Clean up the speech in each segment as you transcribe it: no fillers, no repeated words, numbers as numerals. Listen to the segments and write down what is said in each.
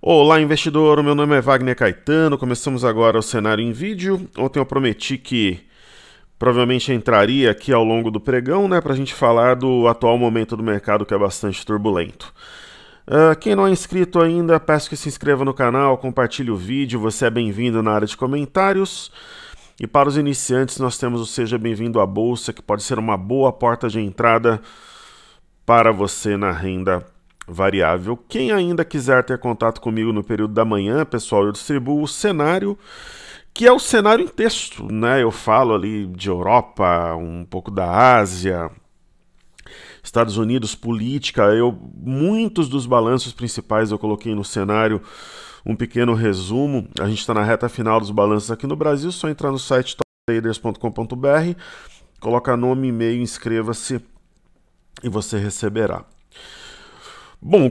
Olá, investidor. Meu nome é Wagner Caetano. Começamos agora o cenário em vídeo. Ontem eu prometi que provavelmente entraria aqui ao longo do pregão, né, para a gente falar do atual momento do mercado, que é bastante turbulento. Quem não é inscrito ainda, peço que se inscreva no canal, compartilhe o vídeo. Você é bem-vindo na área de comentários. E para os iniciantes, nós temos o Seja Bem-vindo à Bolsa, que pode ser uma boa porta de entrada para você na renda variável. Quem ainda quiser ter contato comigo no período da manhã, pessoal, eu distribuo o cenário, que é o cenário em texto, né? Eu falo ali de Europa, um pouco da Ásia, Estados Unidos, política. Muitos dos balanços principais eu coloquei no cenário, um pequeno resumo. A gente está na reta final dos balanços aqui no Brasil, só entrar no site toptraders.com.br, coloca nome, e-mail, inscreva-se e você receberá. Bom,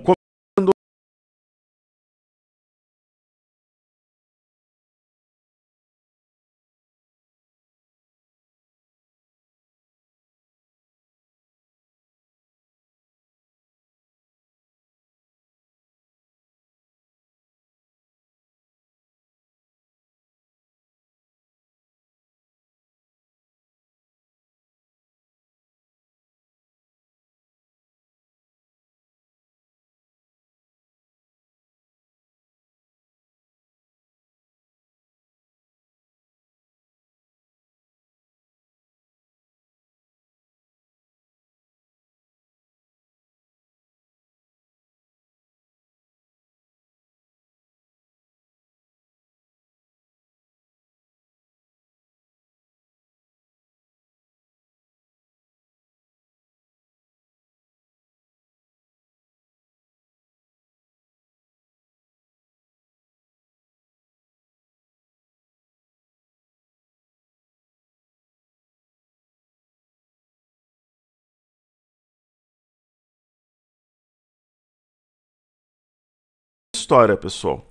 história, pessoal.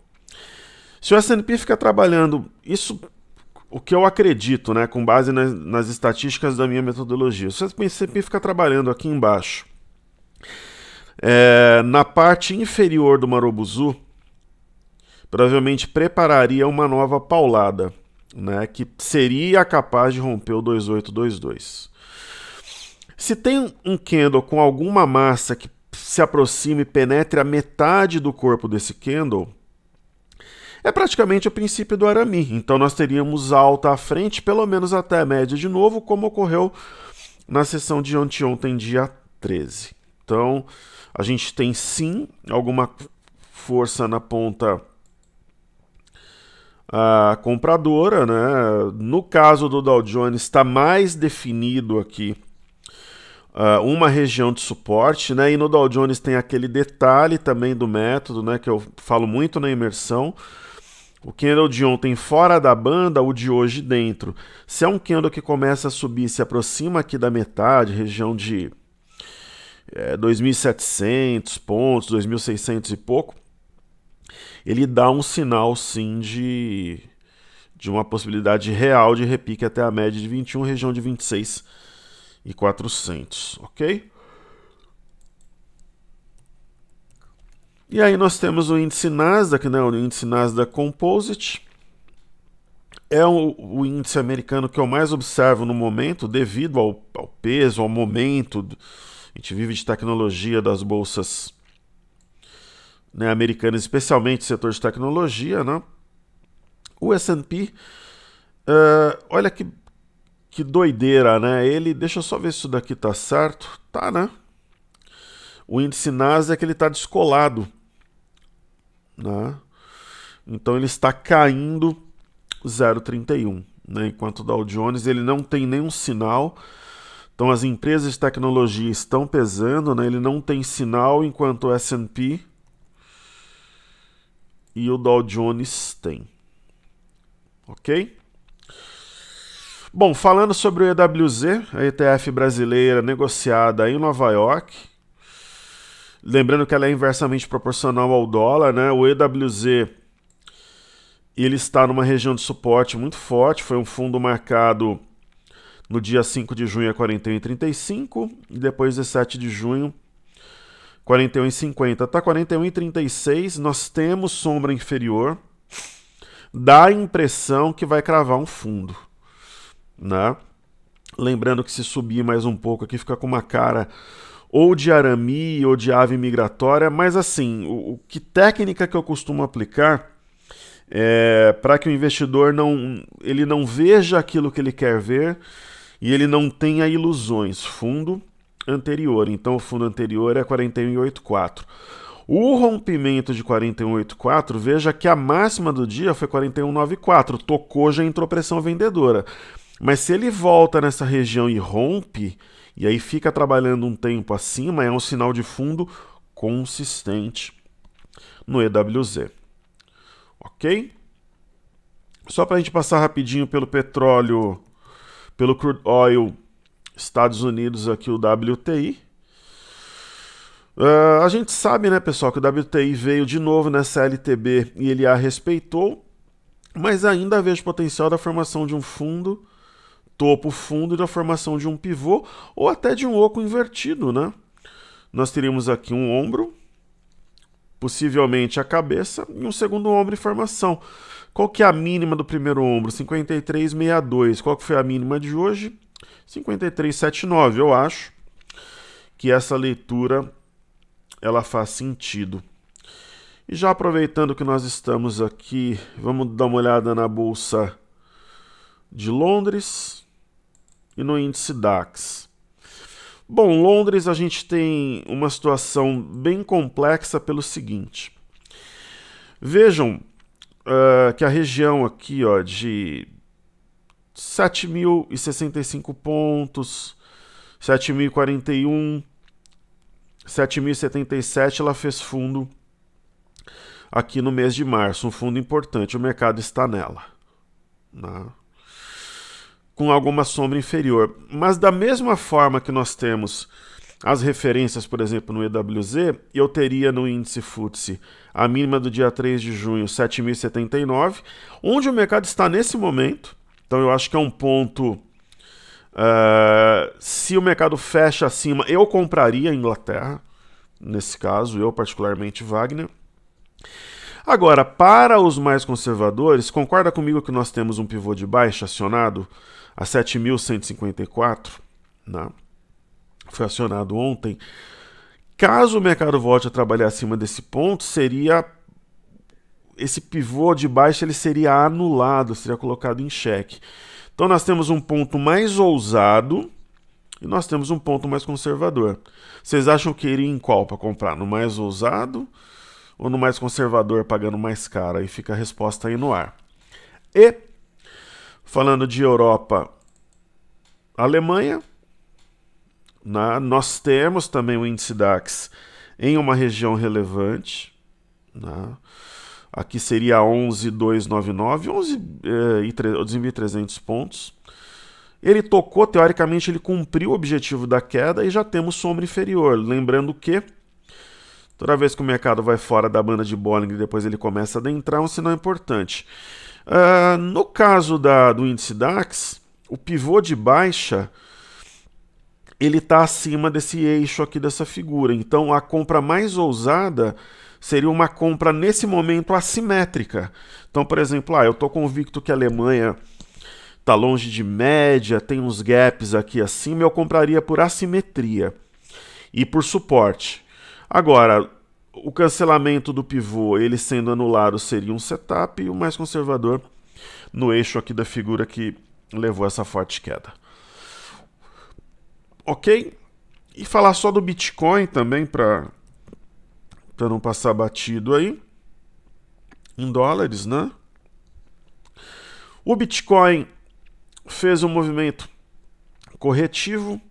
Se o S&P fica trabalhando, isso o que eu acredito, né, com base nas estatísticas da minha metodologia, se o S&P fica trabalhando aqui embaixo, na parte inferior do Marubozu, provavelmente prepararia uma nova paulada, né, que seria capaz de romper o 2822. Se tem um candle com alguma massa que se aproxime e penetre a metade do corpo desse candle, é praticamente o princípio do Arami. Então nós teríamos alta à frente, pelo menos até a média de novo, como ocorreu na sessão de ontem, dia 13. Então a gente tem sim alguma força na ponta compradora, né? No caso do Dow Jones está mais definido aqui uma região de suporte, né? E no Dow Jones tem aquele detalhe também do método, né, que eu falo muito na imersão. O candle de ontem fora da banda, o de hoje dentro. Se é um candle que começa a subir, se aproxima aqui da metade, região de 2.700 pontos, 2.600 e pouco, ele dá um sinal sim de uma possibilidade real de repique até a média de 21, região de 26.400, ok? E aí nós temos o índice Nasdaq, né? O índice Nasdaq Composite. É o índice americano que eu mais observo no momento, devido ao peso, ao momento. A gente vive de tecnologia das bolsas, né, americanas, especialmente o setor de tecnologia, né? O S&P, olha que doideira, né? Deixa eu só ver se isso daqui tá certo. Tá, né? O índice Nasdaq, ele tá descolado, né? Então ele está caindo 0,31, né? Enquanto o Dow Jones ele não tem nenhum sinal. Então as empresas de tecnologia estão pesando, né? Ele não tem sinal, enquanto o S&P e o Dow Jones tem. Ok? Bom, falando sobre o EWZ, a ETF brasileira negociada em Nova York. Lembrando que ela é inversamente proporcional ao dólar, né? O EWZ ele está numa região de suporte muito forte. Foi um fundo marcado no dia 5 de junho a 41,35 e depois 17 de junho 41,50, tá 41,36, nós temos sombra inferior, dá a impressão que vai cravar um fundo, né? Lembrando que se subir mais um pouco aqui fica com uma cara ou de arame ou de ave migratória, mas assim, que técnica que eu costumo aplicar é para que o investidor ele não veja aquilo que ele quer ver e ele não tenha ilusões. Fundo anterior, então o fundo anterior é 41,84. O rompimento de 41,84, veja que a máxima do dia foi 41,94, tocou, já entrou pressão vendedora. Mas se ele volta nessa região e rompe, e aí fica trabalhando um tempo acima, é um sinal de fundo consistente no EWZ. Ok? Só para a gente passar rapidinho pelo petróleo, pelo crude oil Estados Unidos aqui, o WTI. A gente sabe, né, pessoal, que o WTI veio de novo nessa LTB e ele a respeitou, mas ainda vejo potencial da formação de um fundo, topo fundo, e da formação de um pivô ou até de um oco invertido, né? Nós teríamos aqui um ombro, possivelmente a cabeça, e um segundo ombro em formação. Qual que é a mínima do primeiro ombro? 53,62. Qual que foi a mínima de hoje? 53,79. Eu acho que essa leitura ela faz sentido. E já aproveitando que nós estamos aqui, vamos dar uma olhada na Bolsa de Londres e no índice DAX. Bom, Londres a gente tem uma situação bem complexa pelo seguinte. Vejam que a região aqui, ó, de 7.065 pontos, 7.041, 7.077, ela fez fundo aqui no mês de março, um fundo importante, o mercado está nela, né? Com alguma sombra inferior. Mas da mesma forma que nós temos as referências, por exemplo, no EWZ, eu teria no índice FTSE a mínima do dia 3 de junho, 7.079, onde o mercado está nesse momento. Então eu acho que é um ponto... se o mercado fecha acima, eu compraria a Inglaterra, nesse caso, eu particularmente, Wagner. Agora, para os mais conservadores, concorda comigo que nós temos um pivô de baixa acionado a 7.154, né? Foi acionado ontem. Caso o mercado volte a trabalhar acima desse ponto, seria esse pivô de baixa, ele seria anulado, seria colocado em xeque. Então nós temos um ponto mais ousado e nós temos um ponto mais conservador. Vocês acham que iria em qual para comprar? No mais ousado ou no mais conservador, pagando mais caro? Aí fica a resposta aí no ar. E, falando de Europa, Alemanha, nós temos também o índice DAX em uma região relevante, né? Aqui seria 11.299, 11.300 pontos. Ele tocou, teoricamente, ele cumpriu o objetivo da queda e já temos sombra inferior. Lembrando que toda vez que o mercado vai fora da banda de Bollinger e depois ele começa a adentrar, é um sinal importante. No caso do índice DAX, o pivô de baixa ele está acima desse eixo aqui dessa figura. Então a compra mais ousada seria uma compra nesse momento assimétrica. Então, por exemplo, eu estou convicto que a Alemanha está longe de média, tem uns gaps aqui acima, eu compraria por assimetria e por suporte. Agora, o cancelamento do pivô, ele sendo anulado, seria um setup, e o mais conservador no eixo aqui da figura que levou essa forte queda. Ok? E falar só do Bitcoin também, para não passar batido aí, em dólares, né? O Bitcoin fez um movimento corretivo.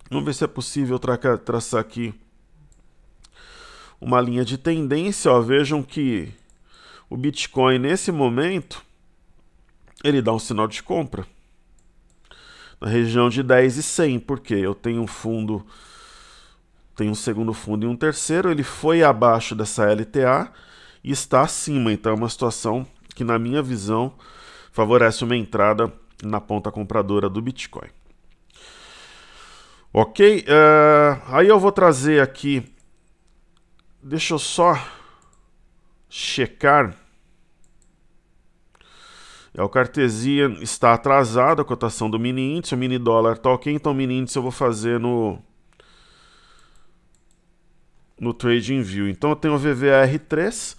Vamos ver se é possível traçar aqui uma linha de tendência. Vejam que o Bitcoin, nesse momento, ele dá um sinal de compra na região de 10.100, porque eu tenho um fundo, tenho um segundo fundo e um terceiro, ele foi abaixo dessa LTA e está acima, então é uma situação que, na minha visão, favorece uma entrada na ponta compradora do Bitcoin. Ok? Aí eu vou trazer aqui deixa eu só checar. O Cartesian está atrasado, a cotação do mini índice, o mini dólar tá ok, então o mini índice eu vou fazer no TradingView. Então eu tenho o VVR3,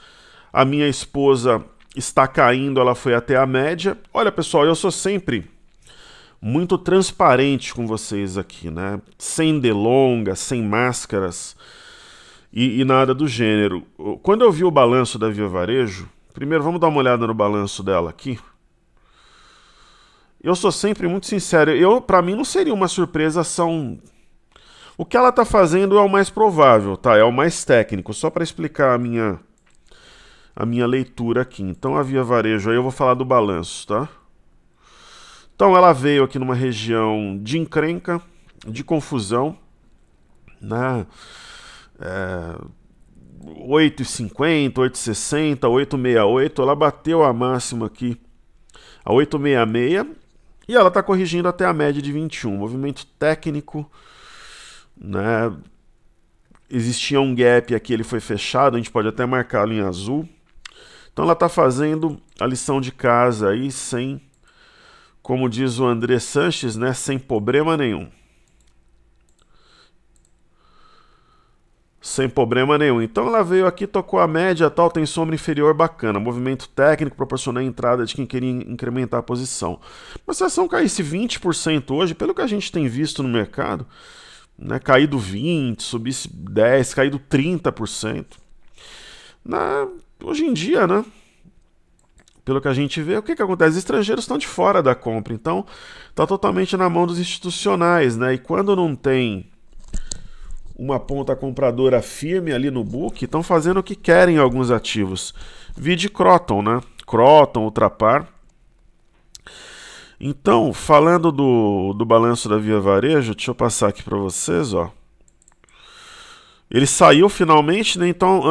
a minha esposa está caindo, ela foi até a média. Olha pessoal, eu sou sempre muito transparente com vocês aqui, né? Sem delongas, sem máscaras e nada do gênero. Quando eu vi o balanço da Via Varejo, primeiro vamos dar uma olhada no balanço dela aqui. Eu sou sempre muito sincero, para mim não seria uma surpresa, o que ela está fazendo é o mais provável, tá? É o mais técnico, só para explicar a minha leitura aqui. Então a Via Varejo, aí eu vou falar do balanço, tá? Então ela veio aqui numa região de encrenca, de confusão, né? 8,50, 8,60, 8,68, ela bateu a máxima aqui a 8,66 e ela está corrigindo até a média de 21. Movimento técnico, né? Existia um gap aqui, ele foi fechado, a gente pode até marcá-lo em azul. Então ela está fazendo a lição de casa aí sem, como diz o André Sanches, né, sem problema nenhum. Sem problema nenhum. Então ela veio aqui, tocou a média, tal, tem sombra inferior bacana. Movimento técnico proporcionou a entrada de quem queria incrementar a posição. Mas se a ação caísse 20% hoje, pelo que a gente tem visto no mercado, né, caído 20%, subisse 10%, caído 30%. Hoje em dia, né? Pelo que a gente vê, o que acontece? Os estrangeiros estão de fora da compra, então está totalmente na mão dos institucionais, né? E quando não tem uma ponta compradora firme ali no book, estão fazendo o que querem alguns ativos. Vide Croton, né? Croton, Ultrapar. Então, falando do balanço da Via Varejo, deixa eu passar aqui para vocês, ó. Ele saiu finalmente, né? Então,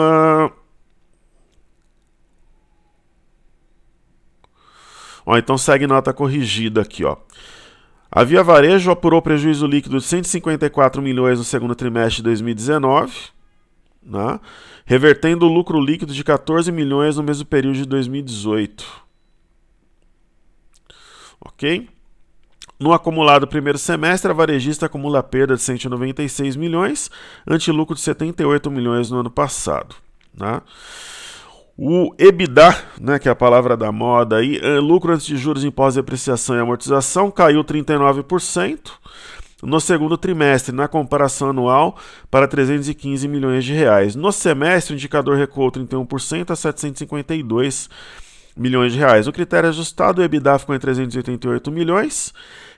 então segue nota corrigida aqui, ó. A Via Varejo apurou prejuízo líquido de 154 milhões no segundo trimestre de 2019, né? Revertendo o lucro líquido de 14 milhões no mesmo período de 2018. Ok? No acumulado primeiro semestre, a varejista acumula perda de 196 milhões, ante lucro de 78 milhões no ano passado, né? O EBITDA, né, que é a palavra da moda aí, lucro antes de juros, impostos, depreciação e amortização, caiu 39% no segundo trimestre, na comparação anual, para 315 milhões de reais. No semestre, o indicador recuou 31% a 752 milhões de reais. O critério ajustado, o EBITDA ficou em 388 milhões,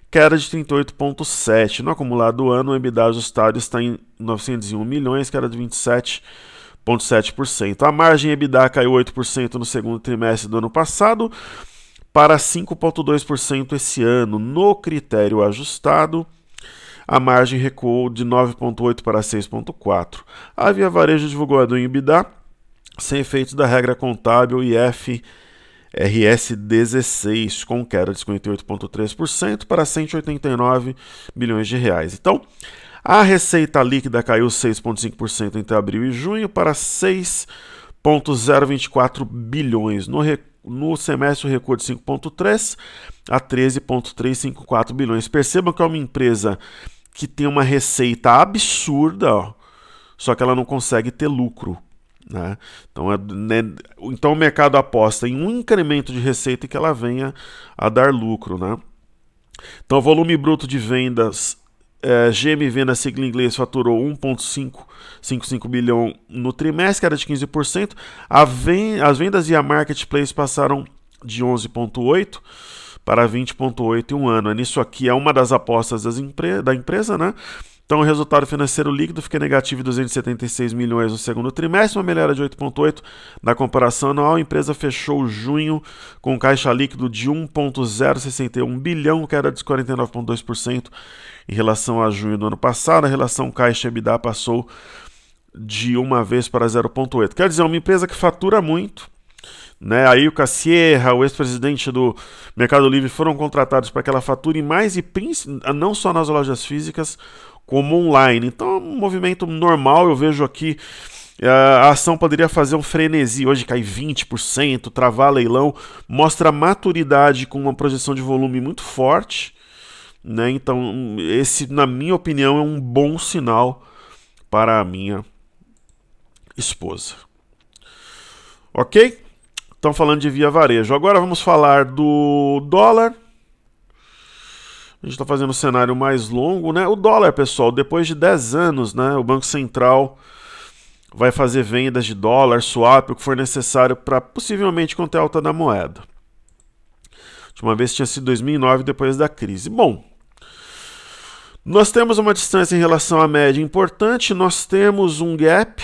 queda de 38,7%. No acumulado do ano, o EBITDA ajustado está em 901 milhões, queda de 27,7%. A margem EBITDA caiu 8% no segundo trimestre do ano passado para 5,2% esse ano. No critério ajustado, a margem recuou de 9,8% para 6,4%. A Via Varejo divulgou a do EBITDA sem efeitos da regra contábil IFRS 16, com queda de 58,3% para 189 milhões de reais. Então, a receita líquida caiu 6,5% entre abril e junho para 6,024 bilhões. No semestre, o recuo de 5,3% a 13,354 bilhões. Percebam que é uma empresa que tem uma receita absurda, ó, só que ela não consegue ter lucro, né? Então o mercado aposta em um incremento de receita e que ela venha a dar lucro, né? Então o volume bruto de vendas, GMV na sigla em inglês, faturou 1,555 bilhão no trimestre, que era de 15%. As vendas via Marketplace passaram de 11,8% para 20,8% em um ano. Nisso aqui é uma das apostas da empresa, né? Então o resultado financeiro líquido fica negativo de 276 milhões no segundo trimestre, uma melhora de 8,8% na comparação anual. A empresa fechou junho com caixa líquido de 1,061 bilhão, queda de 49,2% em relação a junho do ano passado. A relação caixa-EBITDA passou de uma vez para 0,8%. Quer dizer, uma empresa que fatura muito, né? Aí o Cassierra, o ex-presidente do Mercado Livre, foram contratados para que ela fature mais e não só nas lojas físicas, como online. Então é um movimento normal. Eu vejo aqui A ação poderia fazer um frenesi, hoje cai 20%, travar leilão, mostra maturidade com uma projeção de volume muito forte, né? Então, esse, na minha opinião, é um bom sinal para a minha esposa. Ok? Estamos falando de via varejo. Agora vamos falar do dólar. A gente está fazendo um cenário mais longo, né? O dólar, pessoal, depois de 10 anos, né, o Banco Central vai fazer vendas de dólar, swap, o que for necessário para possivelmente conter a alta da moeda. A última vez tinha sido 2009, depois da crise. Bom, nós temos uma distância em relação à média importante, nós temos um gap,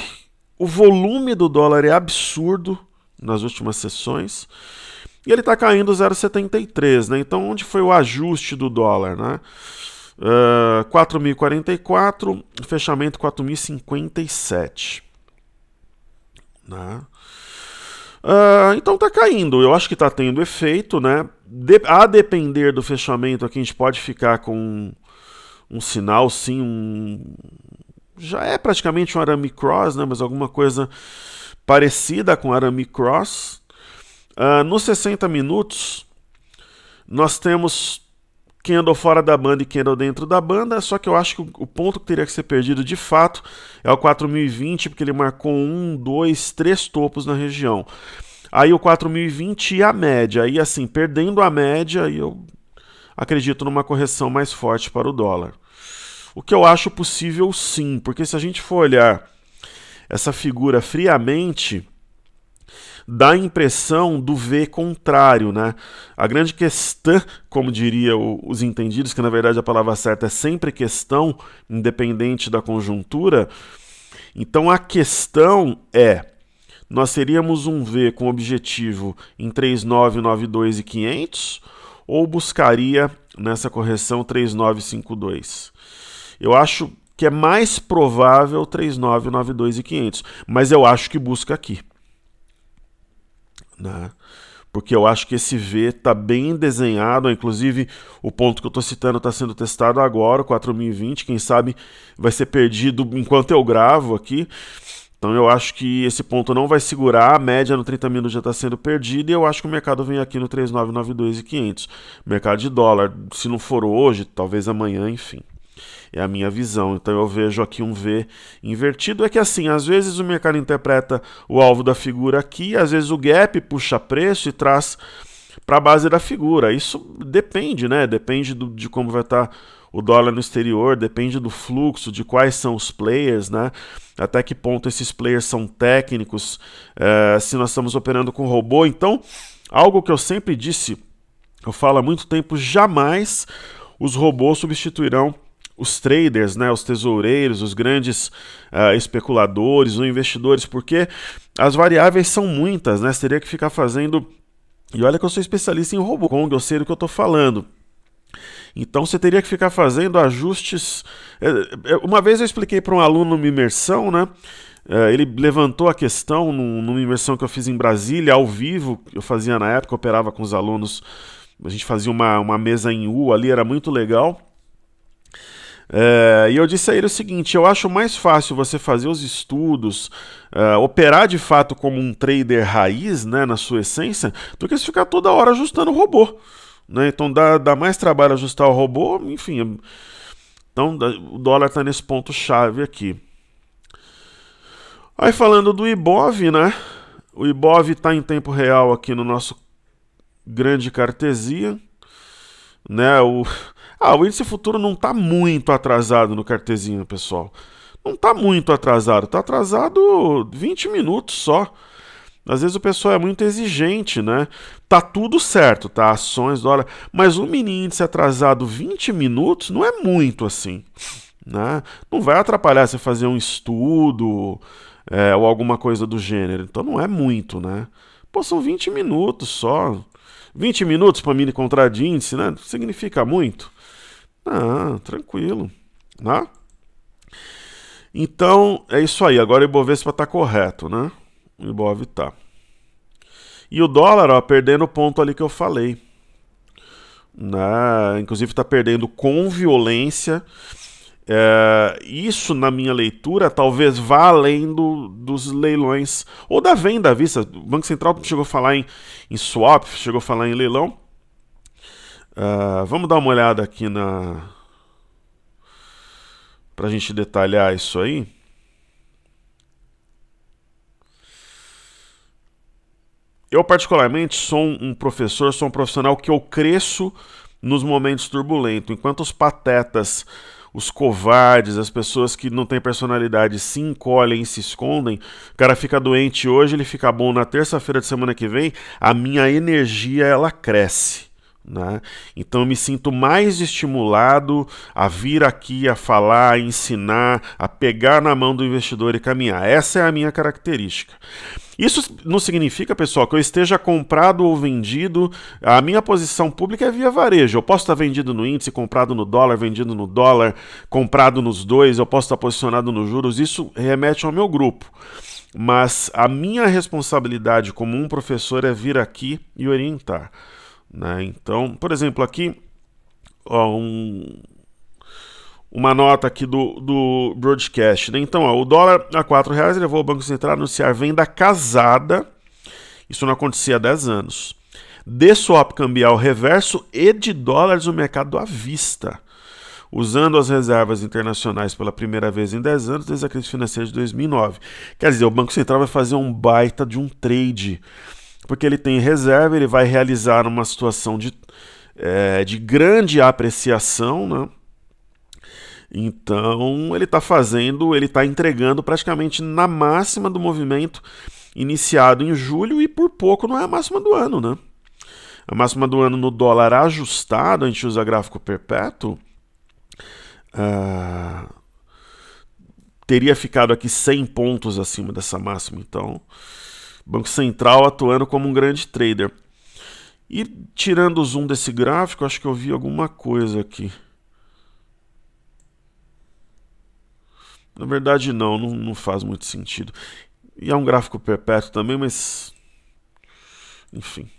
o volume do dólar é absurdo nas últimas sessões, e ele está caindo 0,73, né? Então, onde foi o ajuste do dólar, né? 4.044, fechamento 4.057. Né? Então está caindo, eu acho que está tendo efeito, né? A depender do fechamento aqui, a gente pode ficar com um sinal, sim, já é praticamente um arame cross, né? Mas alguma coisa parecida com arame cross. Nos 60 minutos, nós temos candle fora da banda e candle dentro da banda, só que eu acho que o ponto que teria que ser perdido de fato é o 4.020, porque ele marcou 1, 2, 3 topos na região. Aí o 4.020 e a média, aí assim, perdendo a média, eu acredito numa correção mais forte para o dólar. O que eu acho possível sim, porque se a gente for olhar essa figura friamente, dá a impressão do V contrário, né? A grande questão, como diriam os entendidos, que na verdade a palavra certa é sempre questão, independente da conjuntura. Então a questão é, nós teríamos um V com objetivo em 3.992 e 500 ou buscaria nessa correção 3.952? Eu acho que é mais provável 3.992 e 500, mas eu acho que busca aqui. Né? Porque eu acho que esse V está bem desenhado, inclusive o ponto que eu estou citando está sendo testado agora, o 4.020, quem sabe vai ser perdido enquanto eu gravo aqui. Então eu acho que esse ponto não vai segurar, a média no 30 minutos já está sendo perdida e eu acho que o mercado vem aqui no 3.992 e 500. Mercado de dólar, se não for hoje, talvez amanhã, enfim. É a minha visão, então eu vejo aqui um V invertido. É que assim, às vezes o mercado interpreta o alvo da figura aqui, às vezes o gap puxa preço e traz para a base da figura. Isso depende, né? Depende de como vai estar o dólar no exterior, depende do fluxo, de quais são os players, né? Até que ponto esses players são técnicos, se nós estamos operando com robô. Então, algo que eu sempre disse, eu falo há muito tempo, jamais os robôs substituirão os traders, né, os tesoureiros, os grandes especuladores, os investidores, porque as variáveis são muitas, né? Você teria que ficar fazendo... E olha que eu sou especialista em robô, eu sei do que eu estou falando. Então você teria que ficar fazendo ajustes... Uma vez eu expliquei para um aluno numa imersão, né? Ele levantou a questão numa imersão que eu fiz em Brasília, ao vivo, eu fazia na época, eu operava com os alunos, a gente fazia uma mesa em U ali, era muito legal. E eu disse a ele o seguinte, eu acho mais fácil você fazer os estudos, operar de fato como um trader raiz, né, na sua essência, do que você ficar toda hora ajustando o robô. Né? Então dá mais trabalho ajustar o robô, enfim. Então o dólar está nesse ponto-chave aqui. Aí falando do Ibov, né? O Ibov está em tempo real aqui no nosso grande Cartesia. Né? O índice futuro não está muito atrasado no Cartesinha, pessoal. Não está muito atrasado, está atrasado 20 minutos só. Às vezes o pessoal é muito exigente, né? Tá tudo certo, tá? Ações, dólar, mas um mini índice atrasado 20 minutos não é muito assim, né? Não vai atrapalhar você fazer um estudo ou alguma coisa do gênero. Então não é muito, né? Pô, são 20 minutos só. 20 minutos para mini contrato de índice, né? Significa muito? Ah, tranquilo, né? Então, é isso aí. Agora o Ibovespa tá correto, né? O Ibov tá. E o dólar, ó, perdendo o ponto ali que eu falei. Né? Inclusive tá perdendo com violência. Isso, na minha leitura, talvez vá além dos leilões ou da venda à vista. O Banco Central chegou a falar em swap, chegou a falar em leilão. Vamos dar uma olhada aqui para a gente detalhar isso aí. Eu, particularmente, sou um professor, sou um profissional que eu cresço nos momentos turbulentos, enquanto os patetas, os covardes, as pessoas que não têm personalidade se encolhem e se escondem, o cara fica doente hoje, ele fica bom na terça-feira de semana que vem, a minha energia ela cresce. Né? Então eu me sinto mais estimulado a vir aqui, a falar, a ensinar, a pegar na mão do investidor e caminhar. Essa é a minha característica. Isso não significa, pessoal, que eu esteja comprado ou vendido. A minha posição pública é via varejo. Eu posso estar vendido no índice, comprado no dólar, vendido no dólar, comprado nos dois, eu posso estar posicionado nos juros. Isso remete ao meu grupo. Mas a minha responsabilidade como um professor é vir aqui e orientar. Né? Então, por exemplo, aqui, ó, uma nota aqui do broadcast. Né? Então, ó, o dólar a R$4 levou o Banco Central a anunciar venda casada. Isso não acontecia há 10 anos. De swap cambial reverso e de dólares no mercado à vista, usando as reservas internacionais pela primeira vez em 10 anos desde a crise financeira de 2009. Quer dizer, o Banco Central vai fazer um baita de um trade, porque ele tem reserva, ele vai realizar uma situação de grande apreciação, né? Então ele está entregando praticamente na máxima do movimento iniciado em julho e por pouco não é a máxima do ano, né? A máxima do ano no dólar ajustado, a gente usa gráfico perpétuo, teria ficado aqui 100 pontos acima dessa máxima. Então, Banco Central atuando como um grande trader. E tirando o zoom desse gráfico, acho que eu vi alguma coisa aqui. Na verdade não faz muito sentido. E é um gráfico perpétuo também, mas... enfim.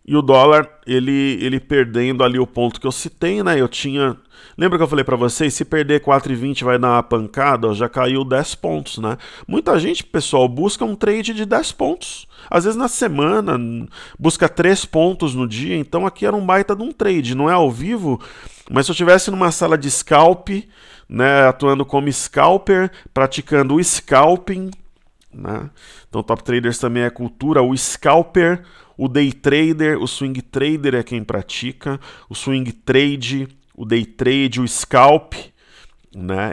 E o dólar, ele perdendo ali o ponto que eu citei, né? Eu tinha... Lembra que eu falei para vocês, se perder 4,20 vai dar uma pancada, ó, já caiu 10 pontos, né? Muita gente, pessoal, busca um trade de 10 pontos. Às vezes na semana, busca 3 pontos no dia, então aqui era um baita de um trade, não é ao vivo, mas se eu estivesse numa sala de scalp, né, atuando como scalper, praticando o scalping, né? Então top traders também é cultura, o scalper, o day trader, o swing trader é quem pratica, o swing trade, o day trade, o scalp, né,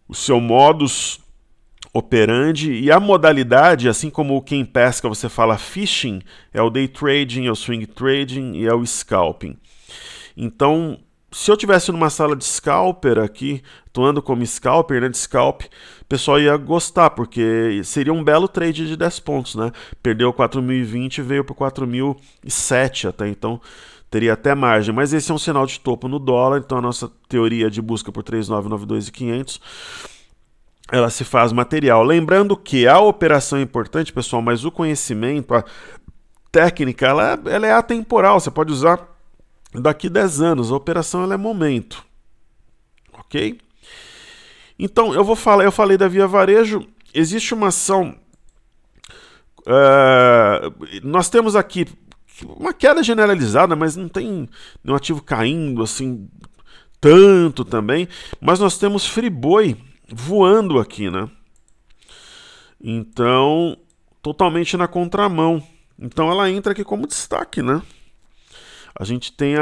o seu modus operandi, e a modalidade, assim como quem pesca você fala fishing, é o day trading, é o swing trading e é o scalping. Então, se eu tivesse numa sala de scalper aqui, atuando como scalper, né, de scalp, o pessoal ia gostar, porque seria um belo trade de 10 pontos, né? Perdeu 4.020 e veio para 4.007 até, então teria até margem. Mas esse é um sinal de topo no dólar, então a nossa teoria de busca por 3.992.500, ela se faz material. Lembrando que a operação é importante, pessoal, mas o conhecimento, a técnica, ela é atemporal, você pode usar daqui 10 anos, a operação ela é momento, ok? Então, eu falei da Via Varejo, existe uma ação, nós temos aqui uma queda generalizada, mas não tem nenhum ativo caindo assim, tanto também, mas nós temos Friboi voando aqui, né? Então, totalmente na contramão, então ela entra aqui como destaque, né? A gente tem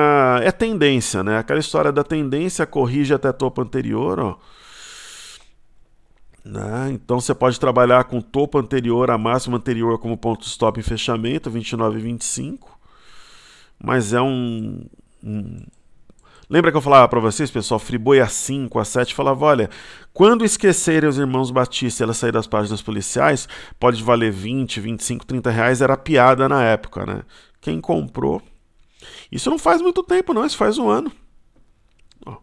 é tendência, né? Aquela história da tendência corrige até topo anterior, ó. Né? Então você pode trabalhar com topo anterior, a máxima anterior como ponto stop em fechamento, 29,25. Mas é Lembra que eu falava para vocês, pessoal, Friboi a 5, a 7, falava, olha, quando esquecerem os irmãos Batista e ela sair das páginas policiais, pode valer 20, 25, 30 reais, era piada na época, né? Quem comprou... Isso não faz muito tempo, não, isso faz um ano. Ó,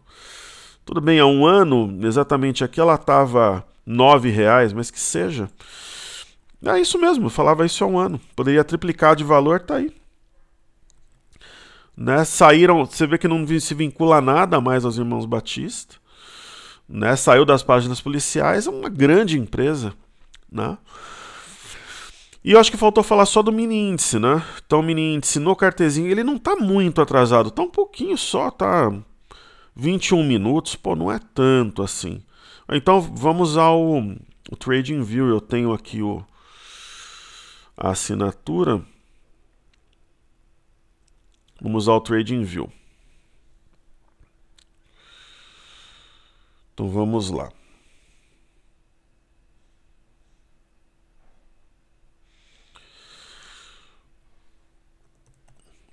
tudo bem, há um ano, exatamente aqui ela estava R$9, mas que seja. É isso mesmo, eu falava isso há um ano. Poderia triplicar de valor, tá aí. né? Saíram, você vê que não se vincula nada mais aos irmãos Batista, né? Saiu das páginas policiais, é uma grande empresa, né? E eu acho que faltou falar só do mini índice, né? Então o mini índice no cartezinho, ele não tá muito atrasado, tá um pouquinho só, tá 21 minutos, pô, não é tanto assim. Então vamos ao TradingView, eu tenho aqui a assinatura. Vamos usar o TradingView. Então vamos lá.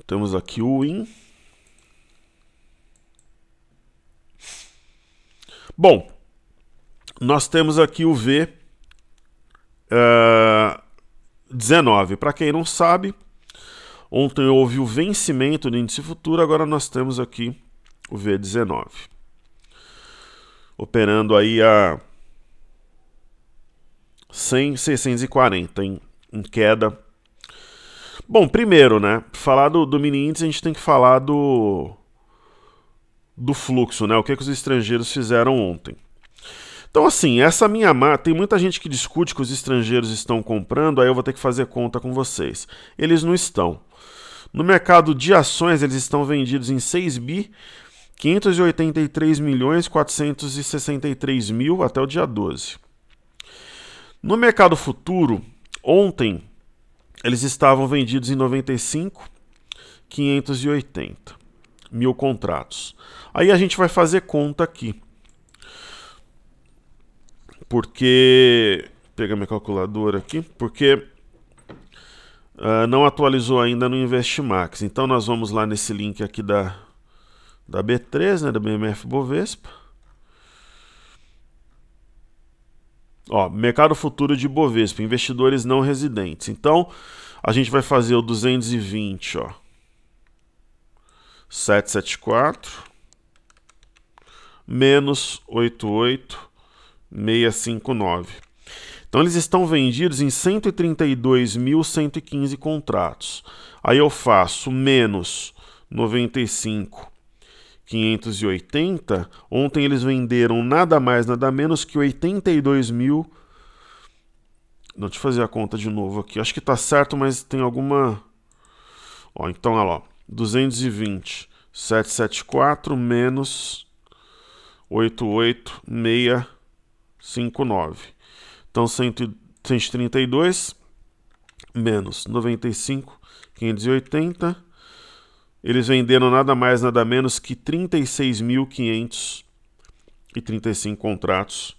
Temos aqui o Win. Bom, nós temos aqui o V19. Para quem não sabe, ontem houve o vencimento do índice futuro, agora nós temos aqui o V19. Operando aí a 100,640 em queda. Bom, primeiro, né, falar do mini índice, a gente tem que falar do fluxo, né, o que os estrangeiros fizeram ontem. Então, assim, essa minha tem muita gente que discute que os estrangeiros estão comprando, aí eu vou ter que fazer conta com vocês. Eles não estão. No mercado de ações, eles estão vendidos em 6 bi, 583 milhões 463 mil até o dia 12. No mercado futuro, ontem, eles estavam vendidos em 95, 580 mil contratos. Aí a gente vai fazer conta aqui. Porque... Vou pegar minha calculadora aqui. Porque não atualizou ainda no Investmax. Então nós vamos lá nesse link aqui da B3, né, da BMF Bovespa. Ó, mercado futuro de Bovespa, investidores não residentes. Então, a gente vai fazer o 220, ó, 774, menos 88,659. Então, eles estão vendidos em 132.115 contratos. Aí eu faço menos 95.580, ontem eles venderam nada mais, nada menos que 82 mil. Não, deixa eu fazer a conta de novo aqui. Acho que tá certo, mas tem alguma... Ó, então, olha lá, 220, 774 menos 88,659. Então, 132 menos 95.580. Eles venderam nada mais, nada menos que 36.535 contratos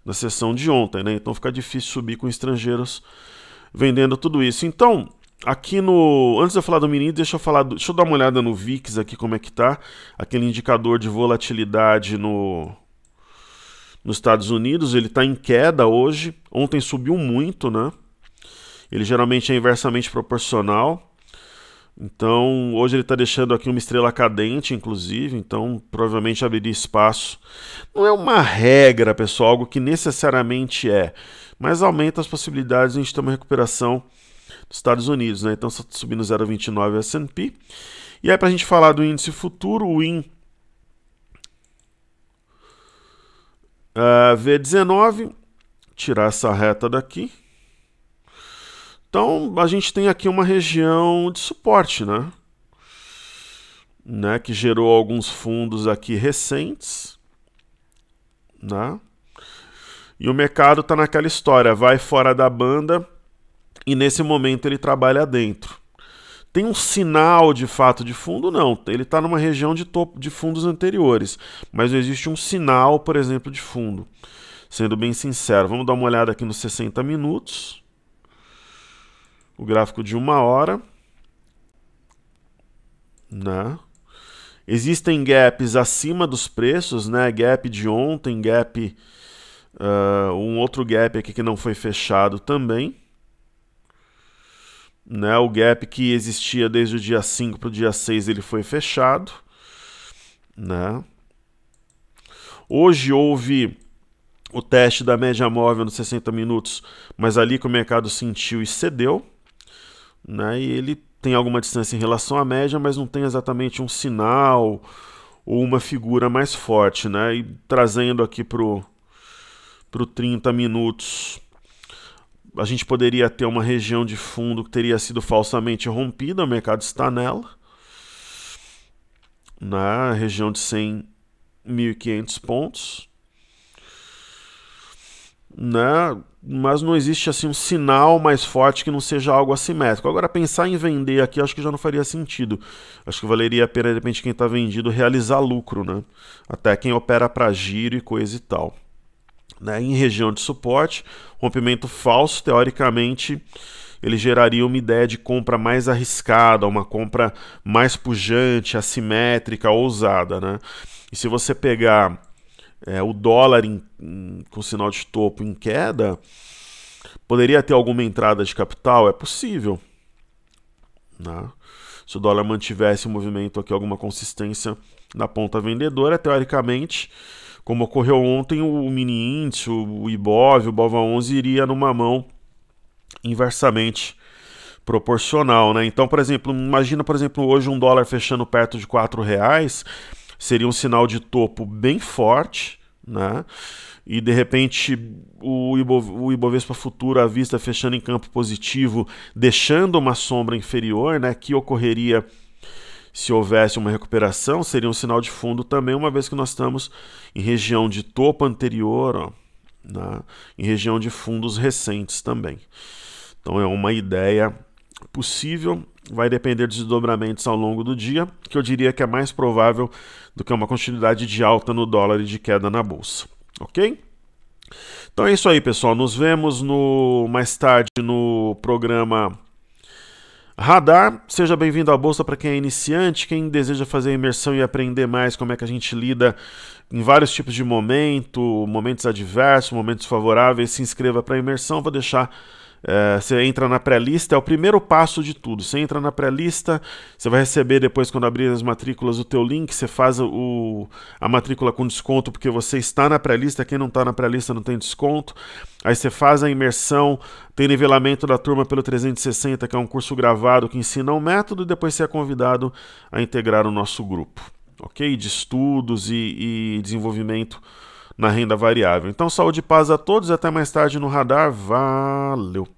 na sessão de ontem, né? Então fica difícil subir com estrangeiros vendendo tudo isso. Então, aqui no... Antes de eu falar do mini, deixa eu dar uma olhada no VIX aqui, como é que tá. Aquele indicador de volatilidade nos Estados Unidos, ele está em queda hoje. Ontem subiu muito, né? Ele geralmente é inversamente proporcional. Então, hoje ele está deixando aqui uma estrela cadente, inclusive, então provavelmente abriria espaço. Não é uma regra, pessoal, algo que necessariamente é, mas aumenta as possibilidades de a gente ter uma recuperação dos Estados Unidos, né? Então, subindo 0,29 o S&P. E aí, para a gente falar do índice futuro, o IN V19, tirar essa reta daqui. Então, a gente tem aqui uma região de suporte, né? Que gerou alguns fundos aqui recentes, né? E o mercado está naquela história, vai fora da banda e nesse momento ele trabalha dentro. Tem um sinal de fato de fundo? Não, ele está numa região de topo de fundos anteriores, mas não existe um sinal, por exemplo, de fundo. Sendo bem sincero, vamos dar uma olhada aqui nos 60 minutos. O gráfico de 1 hora, né? Existem gaps acima dos preços, né? Gap de ontem, gap, um outro gap aqui que não foi fechado também, né? O gap que existia desde o dia 5 para o dia 6, ele foi fechado, né? Hoje houve o teste da média móvel nos 60 minutos, mas ali que o mercado sentiu e cedeu, né? E ele tem alguma distância em relação à média, mas não tem exatamente um sinal ou uma figura mais forte, né? E trazendo aqui para o 30 minutos, a gente poderia ter uma região de fundo que teria sido falsamente rompida, o mercado está nela, na região de 100.500 pontos, né? Mas não existe assim um sinal mais forte que não seja algo assimétrico. Agora, pensar em vender aqui, acho que já não faria sentido. Acho que valeria a pena, de repente, quem está vendido realizar lucro, né? Até quem opera para giro e coisa e tal. Né? Em região de suporte, rompimento falso, teoricamente, ele geraria uma ideia de compra mais arriscada, uma compra mais pujante, assimétrica, ousada, né? E se você pegar o dólar com sinal de topo em queda, poderia ter alguma entrada de capital? É possível, né? Se o dólar mantivesse o movimento aqui, alguma consistência na ponta vendedora, teoricamente, como ocorreu ontem, o mini índice, o IBOV, o BOVA11 iria numa mão inversamente proporcional, né? Então, por exemplo, imagina, por exemplo, hoje um dólar fechando perto de R$4, seria um sinal de topo bem forte, né? E de repente o Ibovespa futuro à vista fechando em campo positivo, deixando uma sombra inferior, né? Que ocorreria se houvesse uma recuperação, seria um sinal de fundo também, uma vez que nós estamos em região de topo anterior, ó, né? Em região de fundos recentes também. Então é uma ideia possível, vai depender dos desdobramentos ao longo do dia, que eu diria que é mais provável do que uma continuidade de alta no dólar e de queda na bolsa, ok? Então é isso aí, pessoal, nos vemos mais tarde no programa Radar. Seja bem-vindo à Bolsa para quem é iniciante, quem deseja fazer imersão e aprender mais como é que a gente lida em vários tipos de momentos adversos, momentos favoráveis, se inscreva para a imersão, vou deixar. Você entra na pré-lista, é o primeiro passo de tudo. Você entra na pré-lista, você vai receber depois, quando abrir as matrículas, o teu link, você faz a matrícula com desconto porque você está na pré-lista, quem não está na pré-lista não tem desconto. Aí você faz a imersão, tem nivelamento da turma pelo 360, que é um curso gravado que ensina o método, e depois você é convidado a integrar o nosso grupo, ok? De estudos e desenvolvimento na renda variável. Então, saúde e paz a todos, até mais tarde no Radar. Valeu!